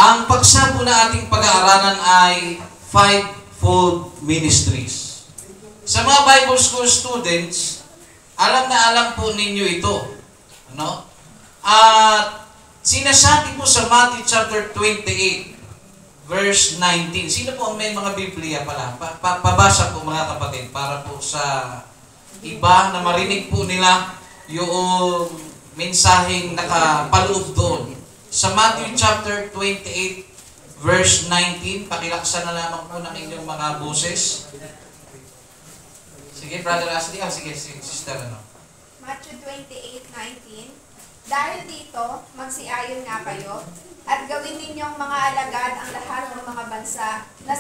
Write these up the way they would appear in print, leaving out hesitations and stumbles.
Ang paksa po na ating pag-aaralan ay fivefold ministries. Sa mga Bible School students, alam na alam po ninyo ito. Ano? At sinasabi po sa Matthew chapter 28, verse 19. Sino po ang may mga Biblia pala? Pabasa po mga kapatid para po sa iba na marinig po nila yung mensaheng nakapaloob doon. Sa Matthew chapter 28, verse 19, pakilaksan na lamang po ng inyong mga boses. Sige, Brother Ashley. Sige, Sister. Matthew 28:19. Dahil dito, magsiayon nga kayo, at gawin ninyong mga alagad ang lahat ng mga bansa na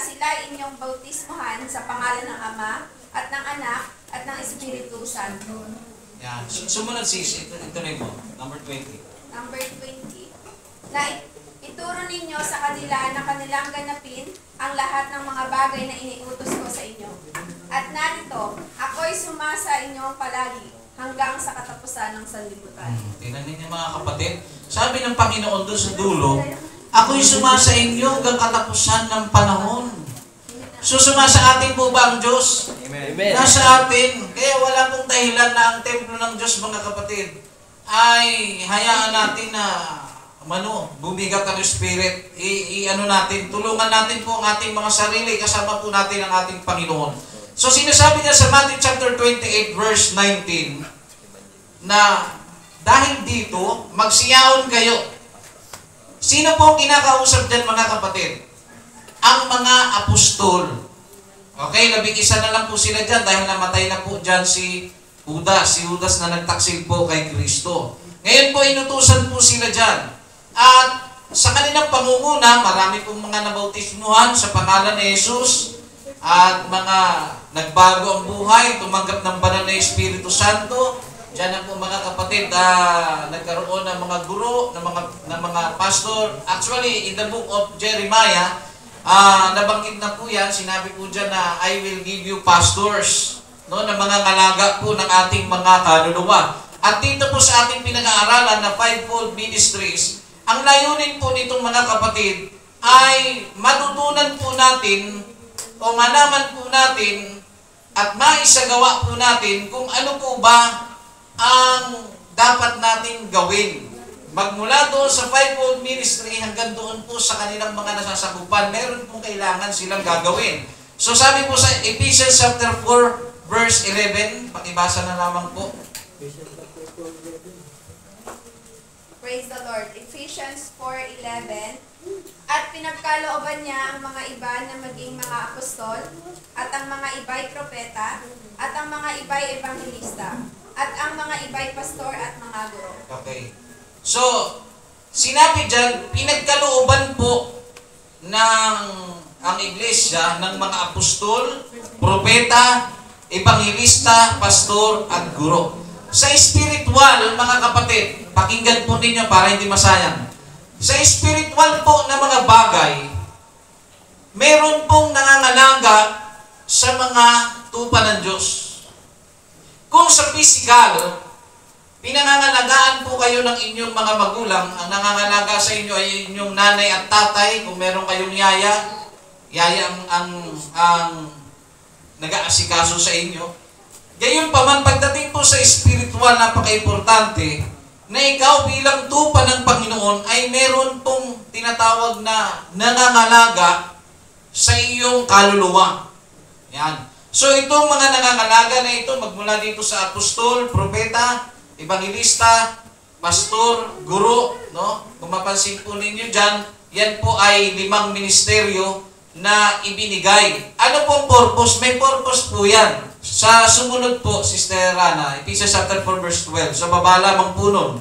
sila inyong bautismuhan sa pangalan ng Ama, at ng Anak, at ng Espiritu Santo. Yan. Sumunod sis, ito rin mo. Number 20. Number 20. Na ituro ninyo sa kanila na kanilang ganapin ang lahat ng mga bagay na iniutos ko sa inyo. At narito, ako'y sumasa inyong palagi hanggang sa katapusan ng sanlibutan. Tingnan ninyo mga kapatid. Sabi ng Panginoon doon sa dulo, ako'y sumasa inyo hanggang katapusan ng panahon. So sumasa atin po ba ang Diyos? Amen. Nasa atin. Kaya wala pong dahilan na ang templo ng Diyos, mga kapatid, ay hayaan natin na bumigat ang Spirit. Natin, tulungan natin po ang ating mga sarili, kasama po natin ang ating Panginoon. So sinasabi niya sa Matthew chapter 28, verse 19, na dahil dito, magsiyaon kayo. Sino po ang kinakausap dyan, mga kapatid? Ang mga apostol. Okay, 11 na lang po sila dyan dahil namatay na po dyan si Judas na nagtaksil po kay Kristo. Ngayon po, inutusan po sila dyan. At sa kanilang pangunguna, marami pong mga nabautismuhan sa pangalan ni Jesus at mga nagbago ang buhay, tumanggap ng banal na Espiritu Santo. Diyan na po mga kapatid, nagkaroon ng mga guro, ng mga pastor. Actually, in the book of Jeremiah, nabanggit na po yan, sinabi po dyan na I will give you pastors, no, na mga ngalaga po ng ating mga kaluluwa. At dito po sa ating pinag-aaralan na fivefold ministries, ang layunin po nitong mga kapatid ay matutunan po natin o malaman po natin at maisagawa po natin kung ano po ba ang dapat natin gawin. Magmula doon sa fivefold ministry hanggang doon po sa kanilang mga nasasakupan, meron pong kailangan silang gagawin. So sabi po sa Ephesians chapter 4, verse 11, pakibasa na lamang po. Praise the Lord. Ephesians 4:11. At pinagkalooban niya ang mga iba na maging mga apostol, at ang mga iba'y propeta, at ang mga iba'y evangelista, at ang mga iba'y pastor at mga guro. Okay. So, sinabi dyan, pinagkalooban po ng ang iglesia ng mga apostol, propeta, evangelista, pastor, at guro. Sa spiritual, mga kapatid, pakinggan po ninyo para hindi masayang. Sa spiritual po na mga bagay, meron pong nangangalaga sa mga tupa ng Diyos. Kung sa physical, pinangangalagaan po kayo ng inyong mga magulang, ang nangangalaga sa inyo ay inyong nanay at tatay, kung meron kayong yaya ang nag-aasikaso sa inyo. Gayon pa man, pagdating po sa spiritual, napaka-importante na ikaw bilang tupa ng Panginoon ay meron pong tinatawag na nangangalaga sa iyong kaluluwa. Yan. So itong mga nangangalaga na ito, magmula dito sa apostol, propeta, evangelista, pastor, guro, no? Kung mapansin po ninyo dyan, yan po ay 5 ministeryo na ibinigay. Ano pong purpose? May purpose po yan. Sa sumunod po, Sister Rana, Ephesians chapter 4, verse 12. Sa baba lamang po nun.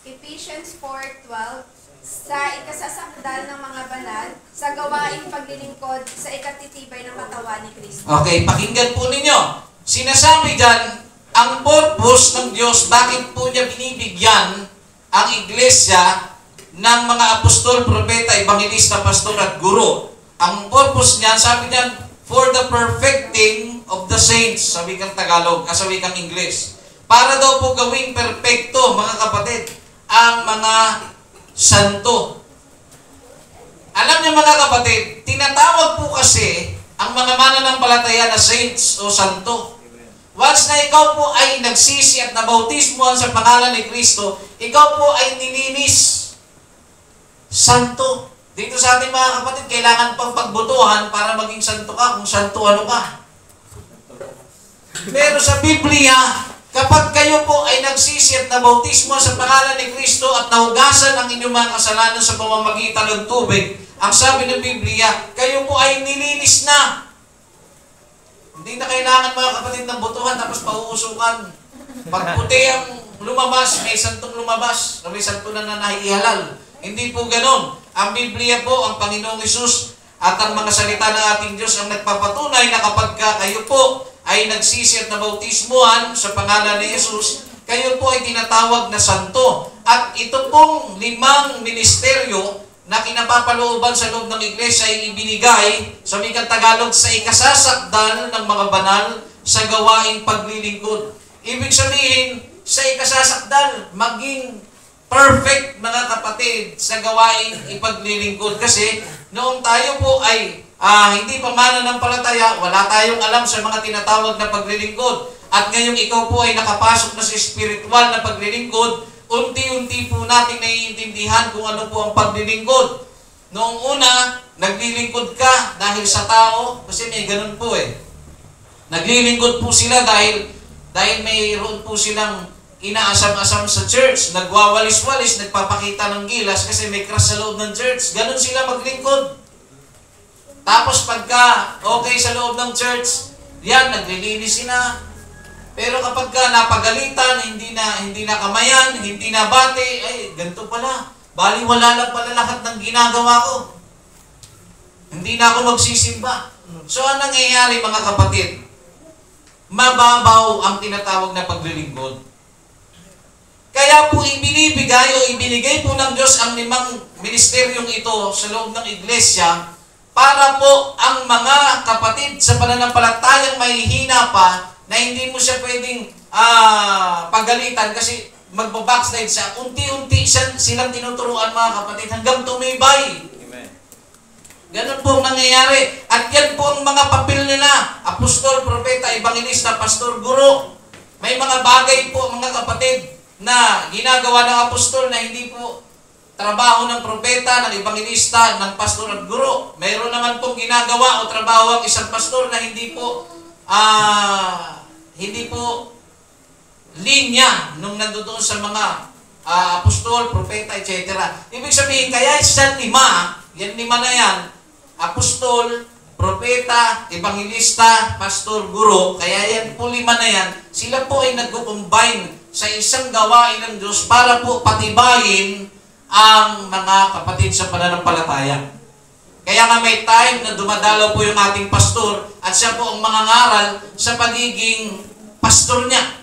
Ephesians 4:12. Sa ikasasakdal ng mga banal, sa gawaing paglilingkod, sa ikatitibay ng katawan ni Kristo. Okay, pakinggan po ninyo. Sinasabi dyan, ang purpose ng Diyos, bakit po niya binibigyan ang iglesia ng mga apostol, propeta, evangelista, pastor, at guro. Ang purpose niyan, sabi niyan, for the perfecting of the saints, sa wikang Tagalog, sa wikang English. Para daw po gawing perfecto, mga kapatid, ang mga santo. niyo mga kapatid, tinatawag po kasi ang mga mananampalataya na saints o santo. Once na ikaw po ay nagsisi at nabautismohan sa pangalan ni Kristo, ikaw po ay nilinis. Santo. Dito sa ating mga kapatid, kailangan pang pagbutuhan para maging santo ka, kung santo ano ka. Pero sa Biblia, kapag kayo po ay nagsisi at nabautismo sa pangalan ni Kristo at nahugasan ang inyong mga kasalanan sa pamamagitan ng tubig, ang sabi ng Biblia, kayo po ay nilinis na. Hindi na kailangan mga kapatid ng butuhan tapos pauusukan. Pag puti ang lumabas, may santong lumabas, may santo na nahihalal. Hindi po ganon. Ang Biblia po, ang Panginoong Hesus at ang mga salita ng ating Diyos ang nagpapatunay na kapag kayo po ay nagsisi at nabautismuhan sa pangalan ni Jesus, kayo po ay tinatawag na santo. At ito pong 5 ministeryo na kinapapalooban sa loob ng iglesia ay ibinigay sa wikang Tagalog sa ikasasakdal ng mga banal sa gawaing paglilingkod. Ibig sabihin, sa ikasasakdal, maging perfect mga kapatid sa gawaing ipaglilingkod. Kasi noong tayo po ay hindi pa mananampalataya, wala tayong alam sa mga tinatawag na paglilingkod. At ngayong ikaw po ay nakapasok na sa spiritual na paglilingkod, unti-unti po natin naiintindihan kung ano po ang paglilingkod. Noong una, naglilingkod ka dahil sa tao, kasi may ganun po eh. Naglilingkod po sila dahil mayroon po silang inaasam-asam sa church, nagwawalis-walis, nagpapakita ng gilas kasi may crush sa loob ng church. Ganun sila maglingkod. Tapos pagka okay sa loob ng church, yan, naglilinis sila. Pero kapag ka napagalitan, hindi na kamayan, hindi na bati, ay, ganito pala. Baliwala lang pala lahat ng ginagawa ko. Hindi na ako magsisimba. So, ang nangyayari mga kapatid, mababaw ang tinatawag na paglilingkod. Kaya po ibinibigay o ibinigay po ng Diyos ang 5 ministeryong ito sa loob ng iglesia para po ang mga kapatid sa pananampalatayang mahihina pa na hindi mo siya pwedeng pagalitan kasi magbabackslide siya. Unti-unti silang tinuturuan mga kapatid hanggang tumibay. Amen. Ganun po ang nangyayari. At yan po ang mga papel nila. Apostol, propeta, evangelista, pastor, guro. May mga bagay po mga kapatid na ginagawa ng apostol na hindi po trabaho ng propeta, ng evangelista, ng pastor at guro. Mayroon naman pong ginagawa o trabaho ang isang pastor na hindi po linya nung nandoon sa mga apostol, propeta, etc. Ibig sabihin, kaya sa 5, yan 5 na yan, apostol, propeta, evangelista, pastor, guro, kaya yan po 5 na yan, sila po ay nag-combine sa isang gawain ng Diyos para po patibayin ang mga kapatid sa pananampalataya. Kaya nga may time na dumadalaw po yung ating pastor at siya po ang mangangaral sa pagiging pastor niya.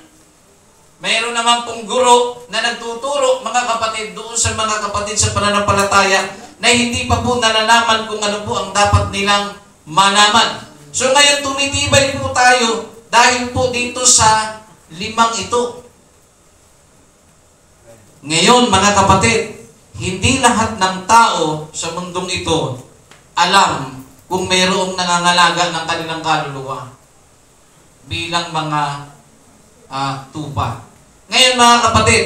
Mayroon naman pong guro na nagtuturo mga kapatid doon sa mga kapatid sa pananampalataya na hindi pa po nalalaman kung ano po ang dapat nilang malaman. So ngayon tumitibay po tayo dahil po dito sa 5 ito. Ngayon mga kapatid, hindi lahat ng tao sa mundong ito alam kung mayroong nangangalaga ng kanilang kaluluwa bilang mga tupa. Ngayon mga kapatid,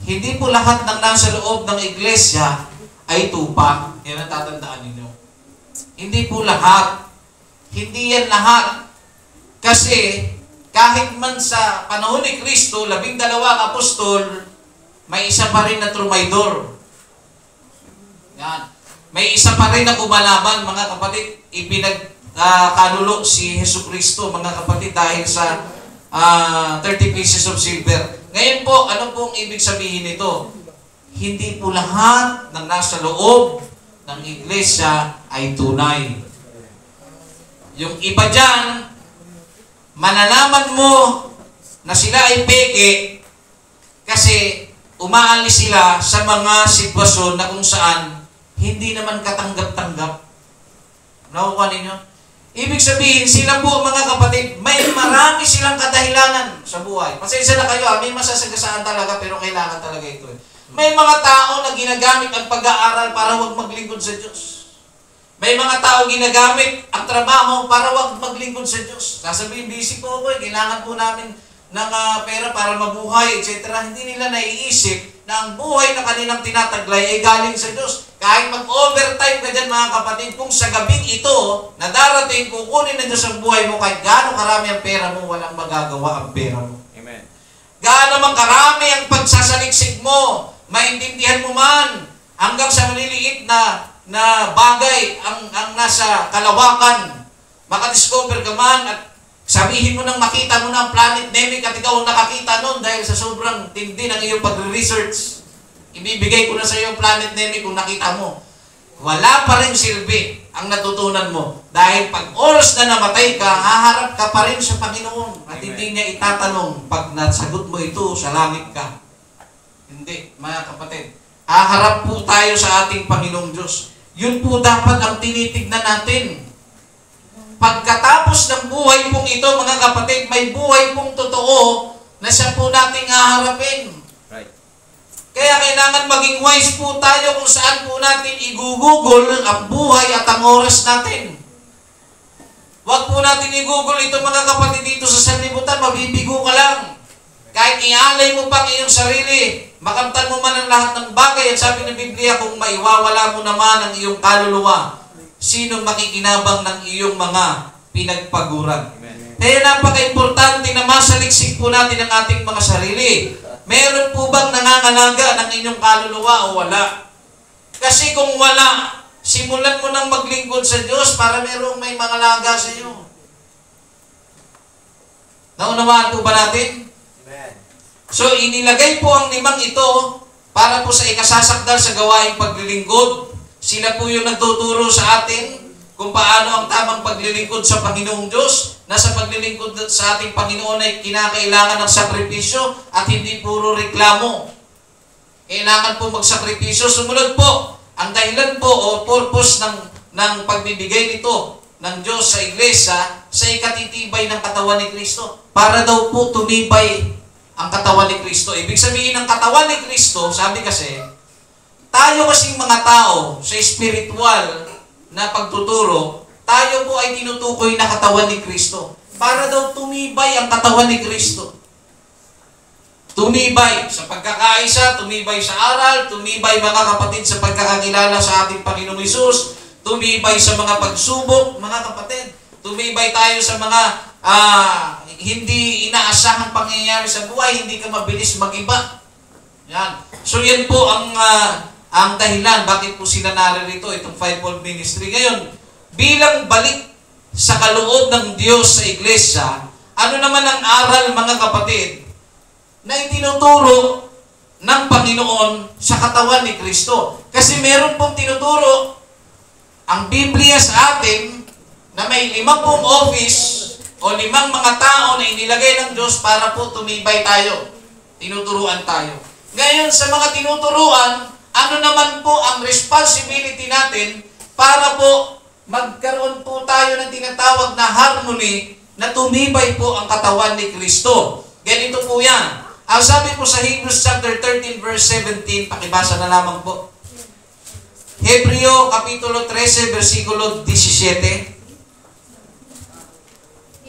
hindi po lahat ng nasa loob ng iglesia ay tupa. Yan ang tatandaan ninyo. Hindi po lahat. Hindi yan lahat. Kasi kahit man sa panahon ni Kristo, 12 apostol, may isa pa rin na trumaydor. Yan. May isa pa rin na kumalaban, mga kapatid, ipinagkanulo si Jesucristo, mga kapatid, dahil sa 30 pieces of silver. Ngayon po, ano pong ibig sabihin nito? Hindi po lahat ng nasa loob ng iglesia ay tunay. Yung iba dyan, malalaman mo na sila ay peke kasi umaalis sila sa mga sitwasyon na kung saan hindi naman katanggap-tanggap. Nakuha ninyo? Ibig sabihin, sila po mga kapatid, may marami silang kadahilanan sa buhay. Pasensya na kayo, may masasagasaan talaga pero kailangan talaga ito. May mga tao na ginagamit ang pag-aaral para huwag maglingkod sa Diyos. May mga tao ginagamit ang trabaho para wag maglingkod sa Diyos. Sasabihin, busy po ako, kailangan po namin ng pera para mabuhay, etc. Hindi nila naiisip na ang buhay na kanilang tinataglay ay galing sa Diyos. Kahit mag-overtime ka dyan mga kapatid, kung sa gabing ito na darating, kukunin na Diyos ang buhay mo, kahit gaano karami ang pera mo, walang magagawa ang pera mo. Amen. Gaano man karami ang pagsasaliksik mo, maintindihan mo man, hanggang sa maliliit na bagay ang nasa kalawakan, makadiscover ka man at sabihin mo nang makita mo na ang planet Namek at ikaw ang nakakita nun dahil sa sobrang tindi ng iyong pag-research. Ibibigay ko na sa iyo ang planet Namek kung nakita mo. Wala pa rin silbi ang natutunan mo. Dahil pag oras na namatay ka, haharap ka pa rin sa Panginoon. At hindi niya itatanong pag nasagot mo ito, sa langit ka. Hindi, mga kapatid. Haharap po tayo sa ating Panginoong Diyos. Yun po dapat ang tinitignan natin. Pagkatapos ng buhay pong ito, mga kapatid, may buhay pong totoo na siya po nating haharapin. Right. Kaya kailangan maging wise po tayo kung saan po natin igugugol ang buhay at ang oras natin. Huwag po natin igugol ito mga kapatid dito sa sanlibutan, mabibigo ka lang. Kahit ialay mo pang iyong sarili, makamtan mo man ang lahat ng bagay, at sabi ng Biblia, kung maiwawala mo naman ang iyong kaluluwa, sino makikinabang ng iyong mga pinagpaguran? Amen. Kaya napaka-importante na masaliksik po natin ang ating mga sarili. Meron po bang nangangalaga ng inyong kaluluwa o wala? Kasi kung wala, simulan mo nang maglingkod sa Diyos para merong may mangalaga sa iyo. Naunawaan po ba natin? Amen. So, inilagay po ang 5 ito para po sa ikasasakdal sa gawaing paglilingkod. Sila po yung nagtuturo sa atin kung paano ang tamang paglilingkod sa Panginoong Diyos. Nasa paglilingkod sa ating Panginoon ay kinakailangan ng sakripisyo at hindi puro reklamo. Kailangan po magsakripisyo. Sumunod po, ang dahilan po o purpose ng pagbibigay nito ng Diyos sa iglesia sa ikatitibay ng katawan ni Kristo. Para daw po tumibay ang katawan ni Kristo. Ibig sabihin ng katawan ni Kristo, sabi kasi, tayo kasing mga tao sa spiritual na pagtuturo, tayo po ay tinutukoy na katawan ni Kristo. Para daw tumibay ang katawan ni Kristo. Tumibay sa pagkakaisa, tumibay sa aral, tumibay mga kapatid sa pagkakakilala sa ating Panginoong Hesus, tumibay sa mga pagsubok, mga kapatid. Tumibay tayo sa mga hindi inaasahang pangyayari sa buhay, hindi ka mabilis mag-iba. Yan. So yan po ang dahilan bakit po sila naririto, itong fivefold ministry. Ngayon, bilang balik sa kaloob ng Diyos sa iglesia, ano naman ang aral mga kapatid na itinuturo ng Panginoon sa katawan ni Kristo? Kasi meron pong tinuturo ang Biblia sa atin na may 5 pong office o 5 mga tao na inilagay ng Diyos para po tumibay tayo. Tinuturuan tayo. Ngayon, sa mga tinuturuan, ano naman po ang responsibility natin para po magkaroon po tayo ng tinatawag na harmony na tumibay po ang katawan ni Kristo. Ganito po yan. Ang sabi po sa Hebrews chapter 13 verse 17, pakibasa na lamang po. Hebreo kapitulo 13 versikulo 17.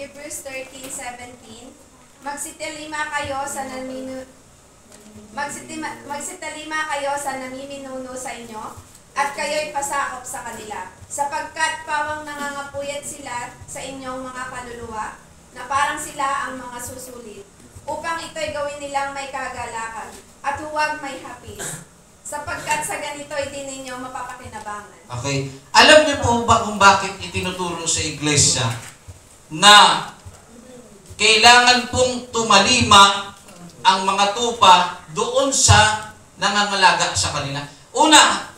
Hebrews 13:17. Magsitalima kayo sa namiminuno sa inyo, at kayo'y pasakop sa kanila, sapagkat pawang nangangapuyat sila sa inyong mga kaluluwa, na parang sila ang mga susulit, upang ito'y gawin nilang may kagalakan, at huwag may hapis, sapagkat sa ganito'y din ninyo mapapakinabangan. Okay. Alam niyo po ba kung bakit itinuturo sa iglesia na kailangan pong tumalima ang mga tupa doon sa nangangalaga sa kanila? Una,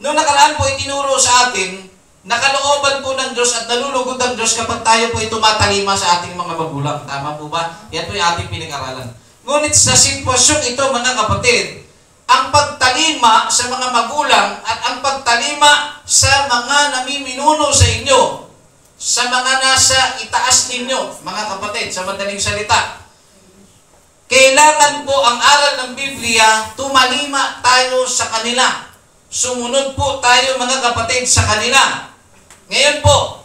noong nakaraan po itinuro sa atin, nakalooban po ng Diyos at nalulugod ng Diyos kapag tayo po ay tumatalima sa ating mga magulang. Tama po ba? Yan po yung ating pinag-aralan. Ngunit sa sitwasyong ito, mga kapatid, ang pagtalima sa mga magulang at ang pagtalima sa mga namiminuno sa inyo, sa mga nasa itaas ninyo, mga kapatid, sa madaling salita, kailangan po ang aral ng Biblia, tumalima tayo sa kanila. Sumunod po tayo mga kapatid sa kanila. Ngayon po,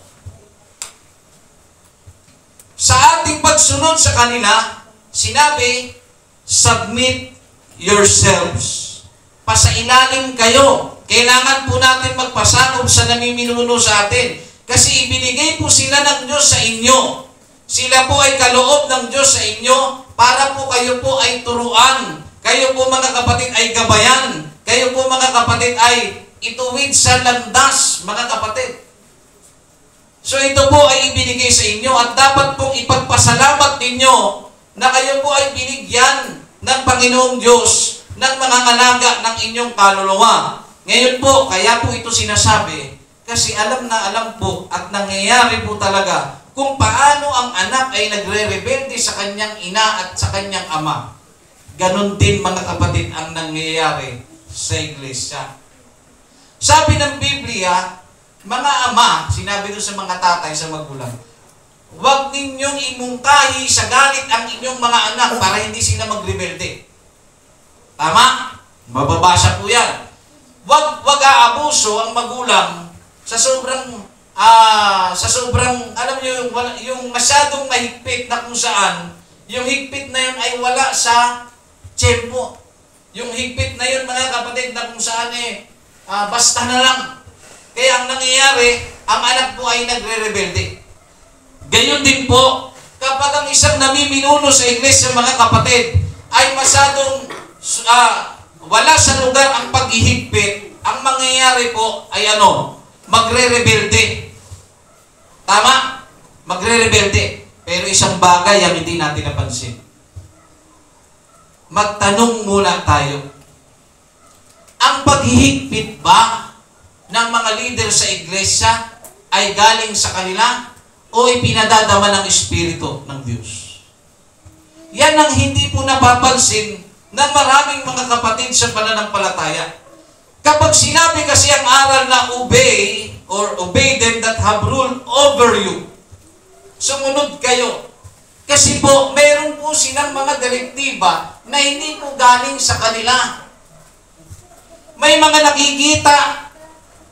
sa ating pagsunod sa kanila, sinabi, submit yourselves. Pasailalim kayo. Kailangan po natin magpasakop sa namiminuno sa atin. Kasi ibinigay po sila ng Diyos sa inyo. Sila po ay kaloob ng Diyos sa inyo para po kayo po ay turuan. Kayo po mga kapatid ay gabayan. Kayo po mga kapatid ay ituwid sa landas, mga kapatid. So ito po ay ibinigay sa inyo at dapat pong ipagpasalamat ninyo na kayo po ay binigyan ng Panginoong Diyos ng mga alaga ng inyong kaluluwa. Ngayon po, kaya po ito sinasabi kasi alam na alam po at nangyayari po talaga kung paano ang anak ay nagre-rebelde sa kanyang ina at sa kanyang ama. Ganon din mga kapatid ang nangyayari sa iglesia. Sabi ng Biblia, mga ama, sinabi doon sa mga tatay, sa magulang, huwag ninyong imungkahi sa galit ang inyong mga anak para hindi sila magrebelde. Tama? Mababasa po yan. Huwag aabuso ang magulang sa sobrang, alam niyo, yung masyadong mahigpit na kung saan, yung higpit na yun ay wala sa tiyempo. Yung higpit na yun, mga kapatid, na kung saan basta na lang. Kaya ang nangyayari, ang anak po ay nagre-rebelde. Ganyan din po, kapag ang isang namiminuno sa iglesia, mga kapatid, ay masyadong wala sa lugar ang paghihigpit, ang mangyayari po ay magre-rebelde. Tama? Magre-rebelde. Pero isang bagay ang hindi natin napansin. Magtanong muna tayo. Ang paghihigpit ba ng mga leader sa iglesia ay galing sa kanila o ipinadadama ng Espiritu ng Diyos? Yan ang hindi po napapansin ng maraming mga kapatid sa pananampalataya. Kapag sinabi kasi ang aral na obey or obey them that have rule over you, sumunod kayo. Kasi po, meron po silang mga direktiba na hindi po galing sa kanila. May mga nakikita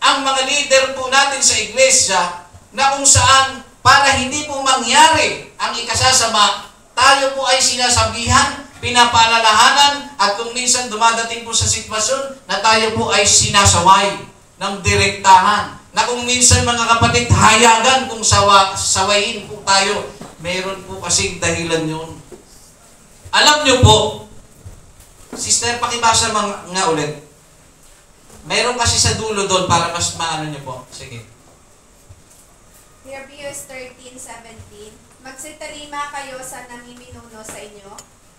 ang mga leader po natin sa iglesia na kung saan para hindi po mangyari ang ikasasama, tayo po ay sinasabihan, pinapaalalahanan, at kung minsan dumadating po sa sitwasyon na tayo po ay sinasaway ng direktahan. Na kung minsan mga kapatid, hayagan kung sawayin po tayo. Meron po kasing dahilan yun. Alam nyo po, sister, pakibasa nga ulit. Meron kasi sa dulo doon para mas maano nyo po. Sige. Hebrews 13:17. Magsitalima kayo sa namiminuno sa inyo,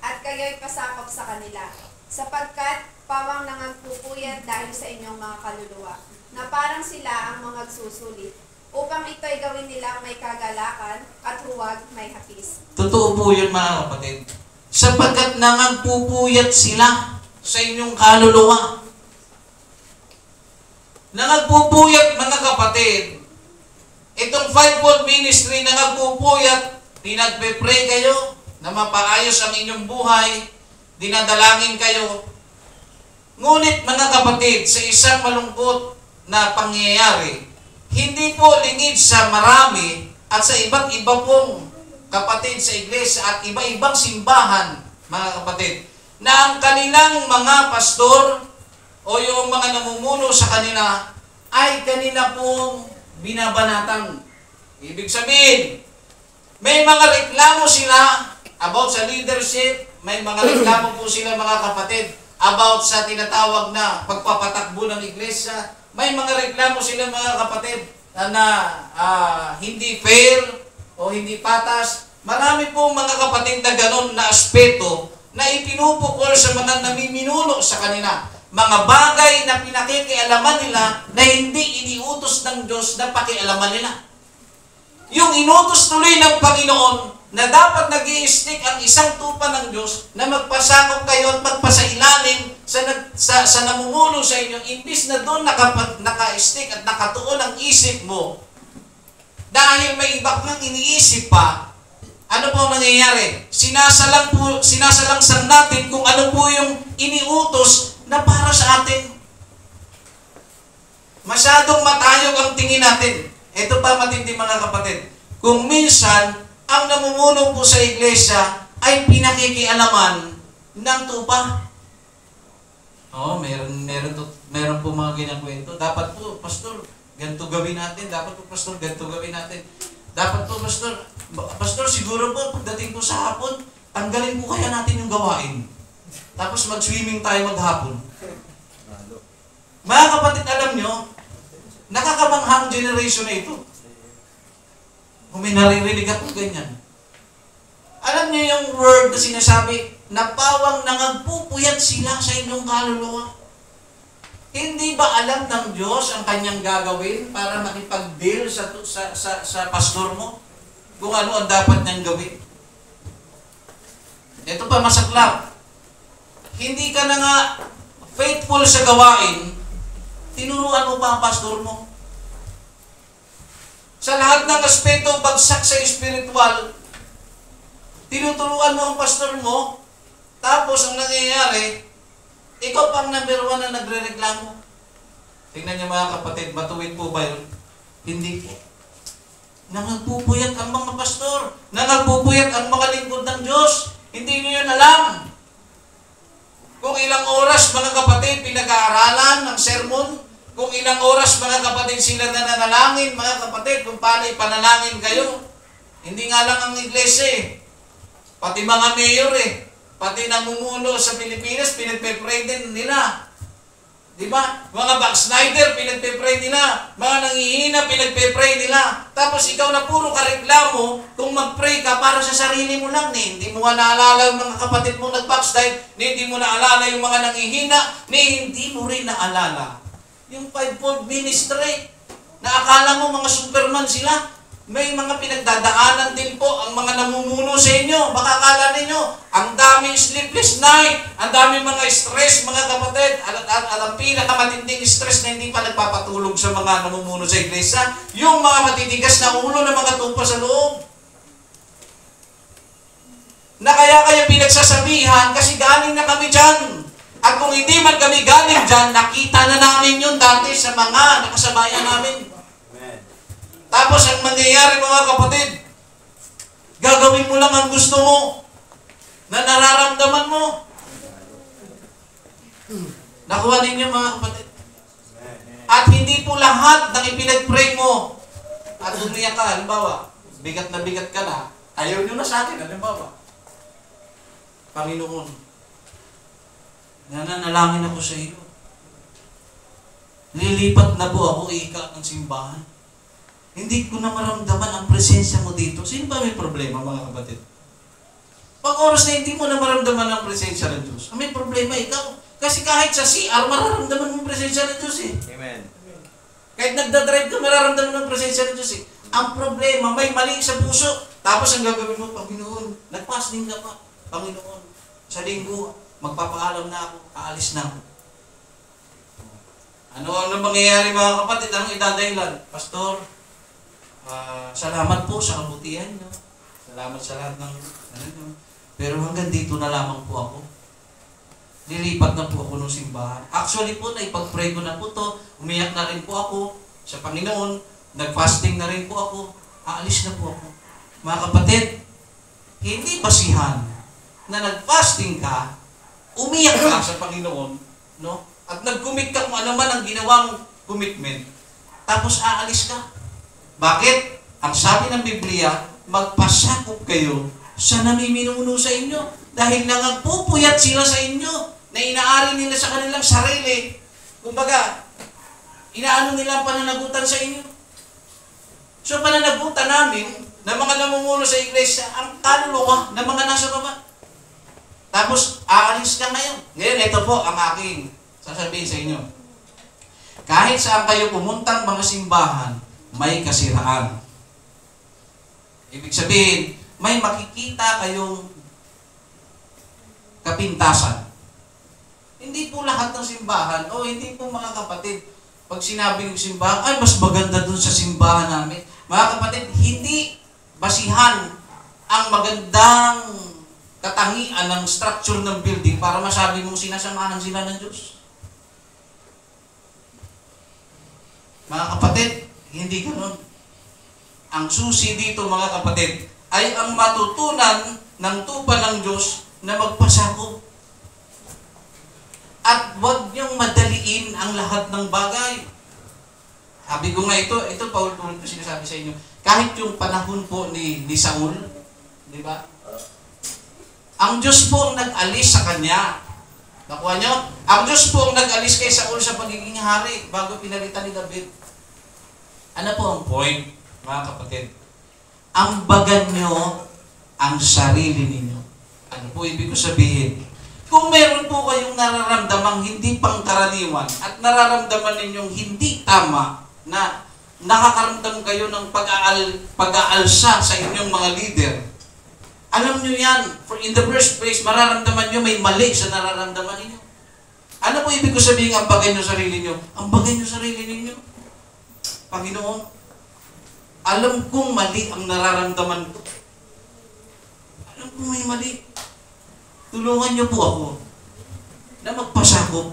at kayo'y pasakop sa kanila, sapagkat pawang nangagpupuyat dahil sa inyong mga kaluluwa, na parang sila ang mga susulit, upang ito'y gawin nilang may kagalakan at huwag may hapis. Totoo po yun, mga kapatid. Sapagkat nangagpupuyat sila sa inyong kaluluwa. Nangagpupuyat, mga kapatid. Itong fivefold ministry nangagpupuyat, pinagpe-pray kayo na mapaayos ang inyong buhay, dinadalangin kayo. Ngunit, mga kapatid, sa isang malungkot na pangyayari, hindi po lingid sa marami at sa iba't iba pong kapatid sa iglesia at iba-ibang simbahan, mga kapatid, na ang kanilang mga pastor o yung mga namumuno sa kanila ay kanila pong binabanatan. Ibig sabihin, may mga reklamo sila about sa leadership, may mga reklamo po sila, mga kapatid, about sa tinatawag na pagpapatakbo ng iglesia. May mga reklamo sila, mga kapatid, na hindi fair o hindi patas. Marami po mga kapatid na ganon na aspeto na ipinupukol sa mga namiminuno sa kanila. Mga bagay na pinakikialaman nila na hindi iniutos ng Diyos na pakialaman nila. Yung inutos tuloy ng Panginoon na dapat nag-i-stick ang isang tupa ng Diyos na magpasakop kayo at magpasailalim sa namumuno sa inyo, imbis na doon naka-stick at nakatuon ang isip mo, dahil may iba kang iniisip pa, ano po nangyayari? Sinasalangsang natin kung ano po yung iniutos na para sa atin. Masyadong matayog ang tingin natin. Ito pa matindi mga kapatid. Kung minsan, ang namumuno po sa iglesia ay pinakikialaman ng tupa. Oo, meron po mga ganyang kwento. Dapat po, pastor, ganito gawin natin. Dapat po, pastor, ganito gawin natin. Dapat po, pastor, siguro po, pagdating po sa hapon, tanggalin po kaya natin yung gawain. Tapos mag-swimming tayo maghapon. Mga kapatid, alam nyo, nakakabanghang generation na ito. Kung may naririnig ako ganyan. Alam niyo yung word na sinasabi, na pawang nangagpupuyat sila sa inyong kaluluwa. Hindi ba alam ng Diyos ang kanyang gagawin para makipag-deal sa pastor mo? Kung ano ang dapat niyang gawin? Ito pa masaklap. Hindi ka na nga faithful sa gawain, tinuruan mo pa ang pastor mo. Sa lahat ng aspeto, bagsak sa spiritual, tinuturuan mo ang pastor mo, tapos ang nangyayari, ikaw pang number 1 na nagre-reklamo. Tingnan niyo mga kapatid, matuwid po ba yun? Hindi po. Nangagpupuyat ang mga pastor, nangagpupuyat ang mga lingkod ng Diyos. Hindi niyo yun alam. Kung ilang oras mga kapatid pinag-aaralan ng sermon, kung ilang oras mga kapatid sila nananalangin, mga kapatid, kung paano ipanalangin kayo. Hindi nga lang ang iglesia eh. Pati mga mayor eh. Pati namumuno sa Pilipinas, pinagpe-pray din nila. Diba? Mga backslider, pinagpe-pray nila. Mga nangihina, pinagpe-pray nila. Tapos ikaw na puro kareklamo, kung mag-pray ka para sa sarili mo lang, hindi mo nga naalala yung mga kapatid mo nag-backslide, hindi mo naalala yung mga nangihina, hindi mo rin naalala yung fivefold ministry, na akala mo mga superman sila. May mga pinagdadaanan din po ang mga namumuno sa inyo. Baka akala ninyo, ang daming sleepless night, ang daming mga stress, mga kapatid. At ang pinakamatinding stress na hindi pa nagpapatulog sa mga namumuno sa iglesia, yung mga matitigas na ulo ng mga tupa sa loob. Na kaya pinagsasabihan kasi galing na kami dyan. At kung hindi man kami galing dyan, nakita na namin yun dati sa mga nakasabayan namin. Tapos ang mangyayari mga kapatid, gagawin mo lang ang gusto mo, na nararamdaman mo. Nakuha ninyo mga kapatid. At hindi po lahat ng ipinag-pray mo, at umiyak ka, halimbawa, bigat na bigat ka na, ayaw nyo na sa akin, halimbawa. Panginoon, nananalangin ako sa iyo. Lilipat na po ako ika ng simbahan. Hindi ko na maramdaman ang presensya mo dito. Sino ba may problema, mga kapatid? Pag oras na hindi mo na maramdaman ang presensya ng Diyos, may problema ikaw. Kasi kahit sa CR, mararamdaman mo ang presensya ng Diyos eh. Amen. Kahit nagdadrive ka, mararamdaman mo ang presensya ng Diyos eh. Ang problema, may mali sa puso. Tapos ang gagawin mo, Panginoon, nag-fasting ka pa. Panginoon, sa linggo, magpapaalam na ako, aalis na ako. Ano mangyayari mga kapatid? Anong idadahilan? Pastor, salamat po sa kabutihan nyo. Salamat sa lahat ng pero hanggang dito na lamang po ako. Lilipat na po ako ng simbahan. Actually po, naipag-pray ko na po to. Umiyak na rin po ako sa Panginoon. Nag-fasting na rin po ako. Aalis na po ako. Mga kapatid, hindi basihan na nag-fasting ka, umiyak ka sa Panginoon, no? At nag-commit ka kung ano man ang ginawang commitment, tapos aalis ka. Bakit? Ang sabi ng Biblia, magpasakop kayo sa namiminuno sa inyo dahil nangagpupuyat sila sa inyo na inaari nila sa kanilang sarili. Kumbaga, inaano nila ang pananagutan sa inyo. So, pananagutan namin na mga namumuno sa iglesia, ang kaluluwa ng mga nasa baba. Tapos, aalis ka ngayon. Ngayon, ito po ang aking sasabihin sa inyo. Kahit saan kayo pumuntang mga simbahan, may kasiraan. Ibig sabihin, may makikita kayong kapintasan. Hindi po lahat ng simbahan, o hindi po mga kapatid, pag sinabi ng simbahan, ay mas maganda dun sa simbahan namin. Mga kapatid, hindi basihan ang magandang katangian ng structure ng building para masabi mong sinasamahan sila ng Diyos. Mga kapatid, hindi ganoon. ang susi dito mga kapatid, ay ang matutunan ng tupa ng Diyos na magpasakop. At huwag niyong madaliin ang lahat ng bagay. Sabi ko nga ito paulit-ulit ko sinasabi sa inyo, kahit yung panahon po ni Saul, di ba? Ang Diyos po ang nag-alis sa kanya. Nakuha nyo? Ang Diyos po ang nag-alis kay Saul sa pagiging hari bago pinalitan ni David. Ano po ang point, mga kapatid? Ambagan nyo ang sarili ninyo. Ano po ibig ko sabihin? Kung meron po kayong nararamdamang hindi pangkaraniwan at nararamdaman ninyong hindi tama na nakakaramdam kayo ng pag-aalsa sa inyong mga leader, alam nyo yan, for in the first place, mararamdaman nyo may mali sa nararamdaman ninyo. Ano po ibig ko sabihin, ambagan nyo sarili nyo? Ambagan nyo sarili ninyo. Panginoon, alam kong mali ang nararamdaman ko. Alam kong may mali. Tulungan nyo po ako na magpasakop.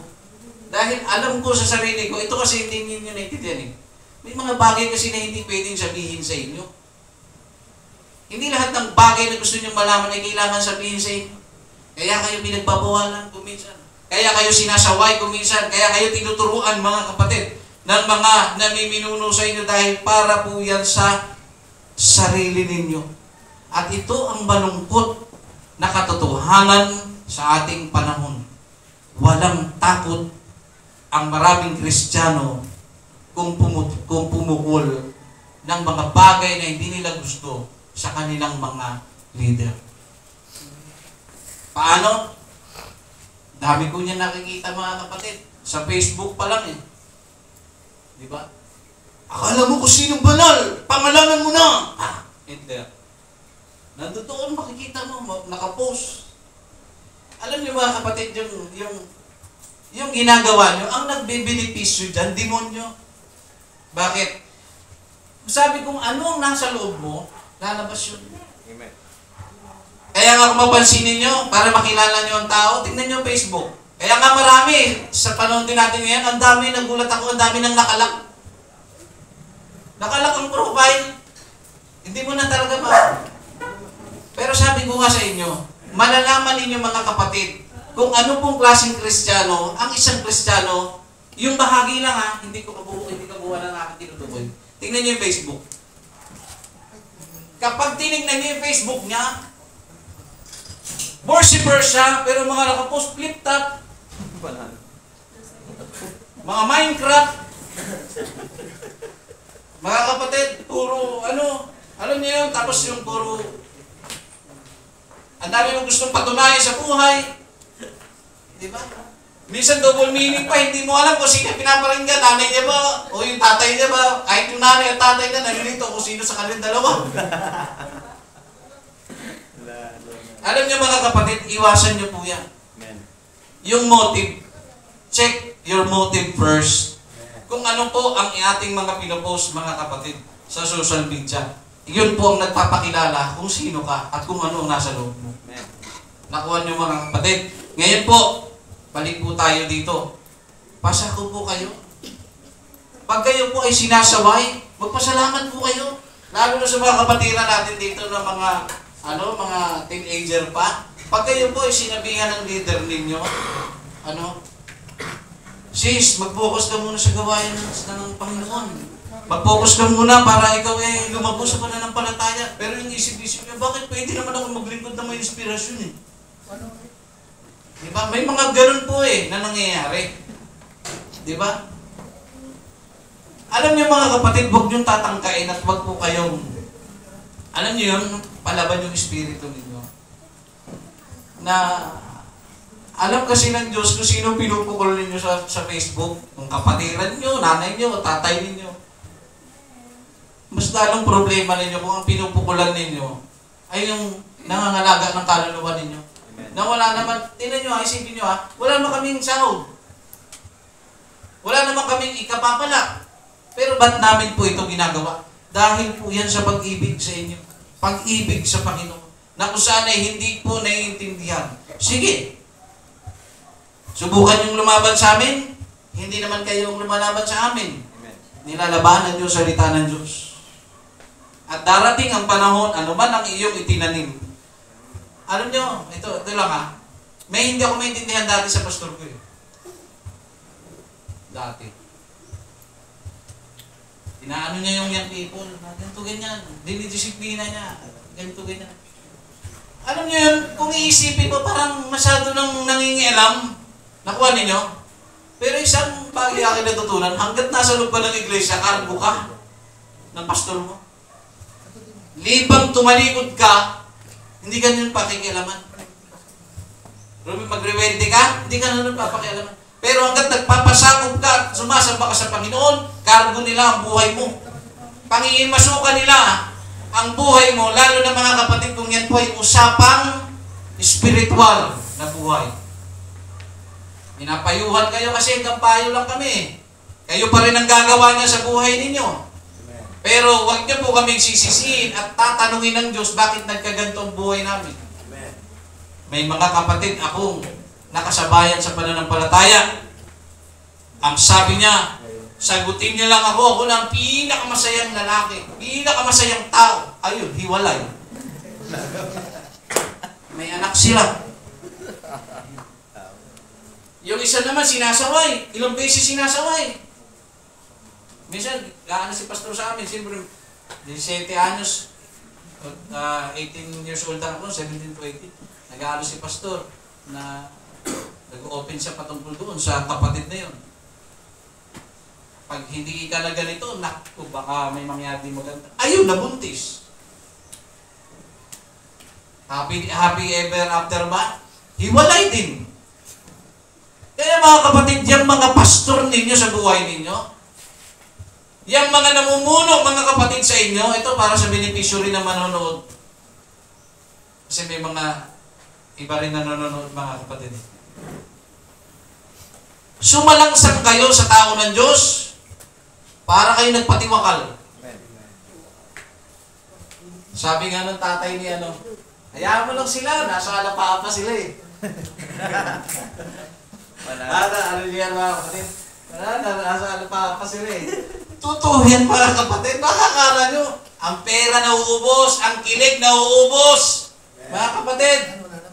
Dahil alam ko sa sarili ko, ito kasi hindi ninyo naintindihan eh. May mga bagay kasi na hindi pwedeng sabihin sa inyo. Hindi lahat ng bagay na gusto nyo malaman ay kailangan sabihin sa inyo. Kaya kayo pinagbabawalan kuminsan. Kaya kayo sinasaway kuminsan. Kaya kayo tinuturuan mga kapatid ng mga namiminuno sa inyo dahil para po yan sa sarili ninyo. At ito ang malungkot na katotohanan sa ating panahon. Walang takot ang maraming Kristiyano kung pumukol ng mga bagay na hindi nila gusto sa kanilang mga leader. Paano? Dami ko niya nakikita mga kapatid. Sa Facebook pa lang eh. Di ba? Akala mo kung sinong banal, pangalanan mo na. Hindi. Nandoon makikita mo, nakapost. Alam niyo mga kapatid, yung ginagawa niyo, ang nagbibenepisyo dyan, demonyo. Bakit? Sabi kong ano ang nasa loob mo, lalabas yun. Amen. Kaya nga kung mapansinin nyo, para makilala nyo ang tao, tingnan nyo Facebook. Kaya nga marami, sa panahon din natin ngayon, ang dami, nagulat ako, ang dami nang nakalak. Nakalak ang profile. Hindi mo na talaga Pero sabi ko nga sa inyo, malalaman ninyo mga kapatid, kung ano pong klaseng Kristiyano, ang isang Kristiyano, yung bahagi lang ha, hindi kabuuan ng aking tinutukoy. Tingnan nyo yung Facebook. Kapag tinignan nyo yung Facebook niya, worshiper siya, pero mga nakapost flip top, mga Minecraft, mga kapatid, puro alam niyo yun, tapos yung puro, ang dami mong gustong patunayan sa buhay. Di ba? Minsan double meaning pa, hindi mo alam kung sino pinaparinggan, nanay niya ba, o yung tatay niya ba, kahit yung nanay at tatay niya, nalilito kung sino sa kanilang dalawa. Alam niyo mga kapatid, iwasan niyo po yan. Yung motive, check your motive first. Kung ano po ang ating mga pinopost mga kapatid sa social media, yun po ang nagpapakilala kung sino ka at kung ano ang nasa loob mo. Nakuha niyo mga kapatid. Ngayon po, balik po tayo dito. Pasako po kayo. Pag kayo po ay sinasaway, magpasalamat po kayo. Lalo na sa mga kapatiran natin dito na mga teenager pa. Pag kayo po ay sinabihan ng leader ninyo, sis, mag-focus ka muna sa gawain ng Panginoon. Mag-focus ka muna para ikaw lumabos sa pananampalataya. Pero yung isip-isip niya, bakit pwede naman ako maglingkod na may inspirasyon eh? Diba? May mga ganun po na nangyayari. Diba? Alam niyo mga kapatid, huwag niyong tatangkain at huwag po kayong, alam niyo yun, palaban yung espiritu ninyo. Na, alam kasi ng Diyos kung sino pinupukol ninyo sa Facebook, kung kapatiran niyo, nanay niyo, tatay ninyo. Mas lalong problema ninyo kung ang pinupukulan ninyo ay yung nangangalaga ng kaluluwa ninyo. Na wala naman, tingnan nyo isipin nyo wala naman kaming sahod. Wala naman kaming ikapapala. Pero ba't namin po ito ginagawa? Dahil po yan sa pag-ibig sa inyo. Pag-ibig sa Panginoon. Na kung saan ay hindi po naiintindihan. Sige. Subukan yung lumaban sa amin. Hindi naman kayong lumalaban sa amin. Nilalabanan yung salita ng Diyos. At darating ang panahon, ano man ang iyong itinanim. Alam nyo, ito lang ha. May hindi ako maintindihan dati sa pastor ko eh. Dati. Inaano niya yung young people. Ganito ganyan. Dinidisiplina niya. Ganito ganyan. Alam niyo yun, kung iisipin mo, parang masyado nang nangingialam. Nakuha ninyo? Pero isang bagay akin natutunan, hanggat nasa loob ka ng iglesia, kargo ka ng pastor mo. Libang tumalikod ka, hindi ka nun pakikialaman. Magre-20 ka, hindi ka nun papakialaman. Pero hanggat nagpapasakop ka, sumasamba ka sa Panginoon, kargo nila ang buhay mo. Pangingimasukan nila ang buhay mo, lalo na mga kapatid, kung yan po ay usapang spiritual na buhay. Pinapayuhan kayo kasi hanggang payo lang kami. Kayo pa rin ang gagawa niya sa buhay ninyo. Pero huwag niyo po kaming sisisihin at tatanungin ng Diyos bakit nagkaganto ang buhay namin. May mga kapatid akong nakasabayan sa pananampalataya. Ang sabi niya, sagutin niyo lang ako ng pinakamasayang lalaki, pinakamasayang tao. Ayun, hiwalay. May anak sila. Yung isa naman sinasaway. Ilang beses sinasaway. Minsan, gaano si pastor sa amin, siyempre, 17 anyos, 18 years old ako, 17 to 18. Nag-aano si pastor na nag-open siya patungkol doon sa kapatid na yun. Pag hindi ka na ganito, naku, baka may mangyari maganda. Ayun, nabuntis. Happy ever after ba? Hiwalay din. Kaya mga kapatid, yung mga pastor ninyo sa buhay ninyo, yung mga namumuno, mga kapatid sa inyo, ito para sa benepisyo rin na manonood. Kasi may mga iba rin na nanonood, mga kapatid. Sumalangsang kayo sa tao ng Diyos, para kayo nagpatiwakal. Sabi nga ng tatay ni hayaan mo lang sila, nasa alapaan pa sila eh. Ano yan mga kapatid? Nasa alapaan pa sila eh. Totoo yan mga kapatid, makakala nyo, ang pera nauubos, ang kilig nauubos. Mga kapatid,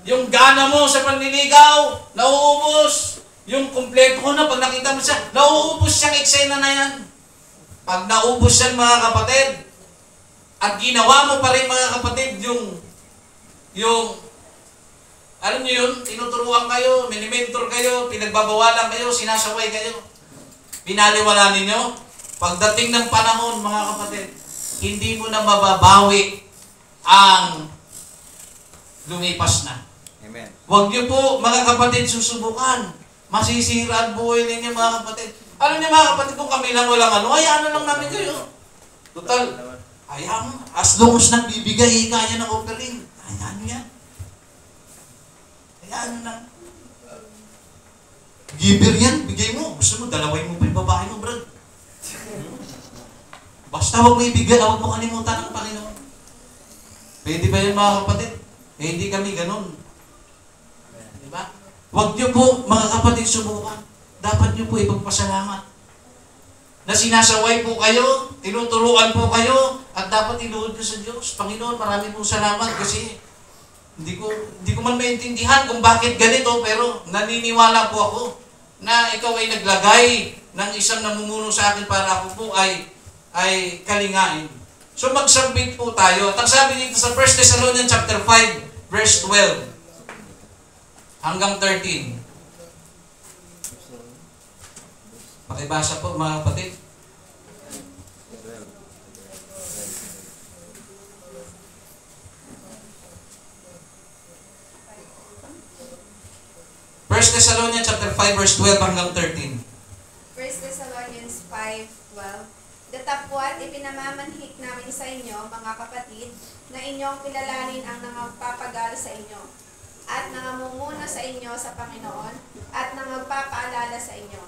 yung gana mo sa panliligaw, nauubos. Yung kumpleto ko na, pag nakita mo siya, nauubos siyang eksena na yan. Pag naubos yan mga kapatid, at ginawa mo pa rin mga kapatid alam niyo yun, tinuturuan kayo, minimentor kayo, pinagbabawalan kayo, sinasaway kayo, pinaliwala ninyo, pagdating ng panahon mga kapatid, hindi mo na mababawi ang lumipas na. Amen. Huwag niyo po mga kapatid susubukan. Masisira ang buhay ninyo mga kapatid. Alam niyo mga kapatid, kung kami lang walang hayaan na lang namin kayo. Total, hayaan mo. As long as nagbibigay, kaya ng offering. Hayaan niyo yan. Hayaan niyo na. Giver yan, bigay mo. Gusto mo, dalaway mo pa yung babae mo, brad. Basta huwag mo ibigay, huwag mo kalimutan ng Panginoon. Pwede ba yan mga kapatid? Hindi kami ganun. Diba? Huwag niyo po, mga kapatid, subukan. Dapat niyo po ipagpasalamat. Na sinasaway po kayo, tinuturuan po kayo, at dapat iluhod niyo sa Diyos. Panginoon, marami po salamat kasi hindi ko man maintindihan kung bakit ganito, pero naniniwala po ako na ikaw ay naglagay ng isang namumuno sa akin para ako po ay kalingain. So magsambit po tayo. At ang sabi dito sa 1 Thessalonians chapter 5, verse 12 hanggang 13. Pakibasa po mga kapatid. First Thessalonians chapter 5 verse 12 hanggang 13. 1 Thessalonians 5:12. Datapwat ipinamamanhik namin sa inyo, mga kapatid, na inyong kilalanin ang nangagpapagal sa inyo, at nangamumuna sa inyo sa Panginoon, at nangagpapaalala sa inyo.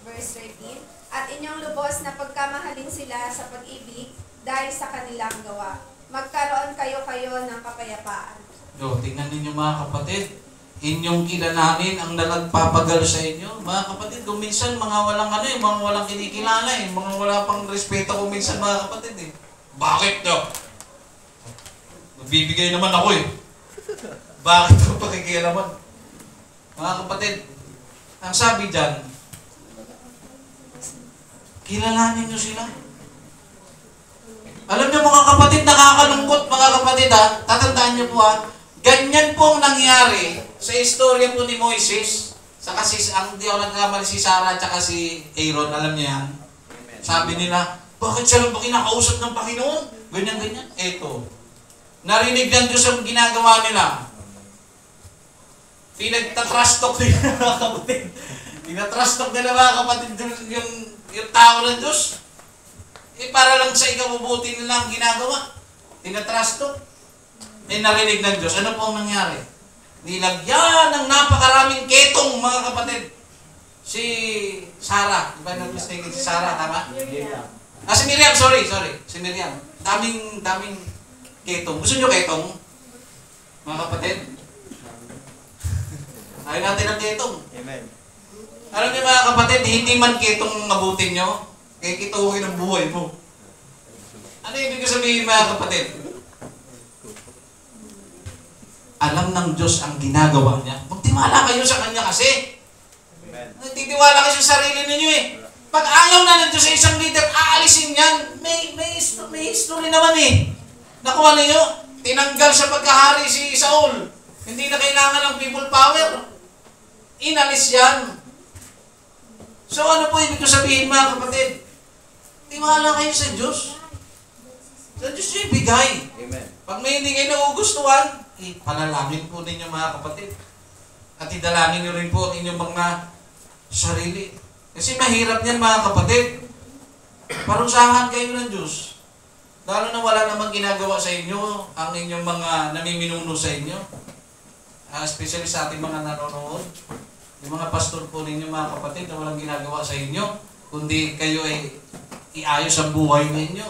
Verse 13. At inyong lubos na pagkamahalin sila sa pag-ibig dahil sa kanilang gawa. Magkaroon kayo ng kapayapaan. Tingnan ninyo mga kapatid. Inyong kilalanin ang nagpapagal sa inyo. Mga kapatid, kung minsan mga walang mga walang kinikilala mga wala pang respeto kung minsan mga kapatid Bakit daw? Bibigay naman ako eh. Bakit ko pakikialaman? Mga kapatid, ang sabi dyan, kilalanin nyo sila. Alam nyo mga kapatid, nakakalungkot mga kapatid ha. Tatandaan nyo po ha. Ganyan po ang nangyari sa istorya po ni Moises. Saka ang di ako nagkamali si Sarah at saka si Aaron, alam niyo yan. Sabi nila, bakit siya lang ba kinakausap ng Panginoon? Ganyan-ganyan. Eto. Narinig ng Diyos ang ginagawa nila. Pinagtatrust talk nila mga kapatid. Pinatrust talk nila mga kapatid yung tao ng Diyos. Para lang sa ikabubuti nila ang ginagawa. Pinatrust talk. Narinig ng Diyos. Ano po ang nangyari? Nilagyan ng napakaraming ketong mga kapatid. Si Sarah. Di ba nag-mistaken si Sarah? Tama? Si Miriam. Sorry. Si Miriam. Daming ketong. Gusto nyo ketong? Mga kapatid? Ayaw natin ang ketong. Amen. Alam niyo mga kapatid, hindi man ketong mabutin nyo, kaya kituhin ang buhay mo. Ano ibig ko sabihin mga kapatid? Alam ng Diyos ang ginagawa niya. Magtiwala kayo sa Kanya kasi. Amen. Nagtitiwala kayo sa sarili ninyo eh. Pag ayaw na ng Diyos sa isang leader, aalisin yan. May history naman eh. Nakuha ninyo, tinanggal sa pagkahari si Saul. Hindi na kailangan ng people power. Inalis yan. So ano po ibig ko sabihin mga kapatid? Tiwala kayo sa Diyos. Sa Diyos yung ibigay. Amen. Pag may hindi kayo nagugustuhan, panalangin po ninyo mga kapatid. At idalangin nyo rin po ang inyong mga sarili. Kasi mahirap yan mga kapatid. Parusahan kayo ng Diyos. Lalo na wala namang ginagawa sa inyo ang inyong mga namiminuno sa inyo. Especially sa ating mga nanonood. Yung mga pastor po ninyo mga kapatid na walang ginagawa sa inyo, kundi kayo ay iayos ang buhay ninyo.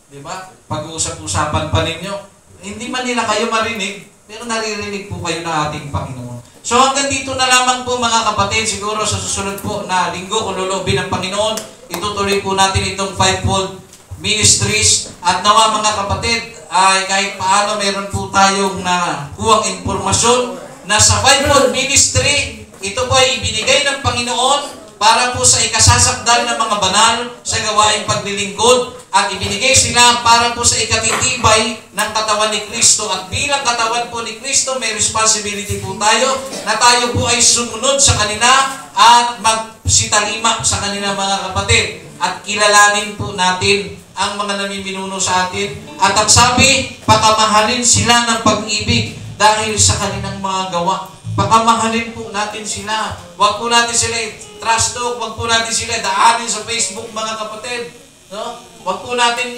Diba? Pag-uusap-usapan pa ninyo. Hindi man nila kayo marinig, pero naririnig po kayo na ating Panginoon. So hanggang dito na lamang po mga kapatid, siguro sa susunod po na linggo kung lulubin ng Panginoon, itutuloy po natin itong fivefold ministries. At nawa mga kapatid, ay kahit paano meron po tayong nakuhang impormasyon na sa fivefold ministry, ito po ay ibinigay ng Panginoon para po sa ikasasakdal ng mga banal sa gawaing paglilingkod at ibinigay sila para po sa ikatitibay ng katawan ni Kristo. At bilang katawan po ni Kristo, may responsibility po tayo na tayo po ay sumunod sa kanila at magsitalima sa kanila mga kapatid. At kilalanin po natin ang mga namiminuno sa atin. At ang sabi, pakamahalin sila ng pag-ibig dahil sa kanilang mga gawa. Pakamahalin po natin sila. Huwag po natin sila trust talk, huwag po natin sila daanin sa Facebook mga kapatid. No? Huwag po natin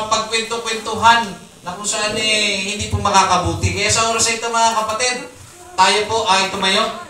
pagkwento-kwentuhan na kung saan hindi po makakabuti. Kaya sa oras ito mga kapatid, tayo po ay tumayo.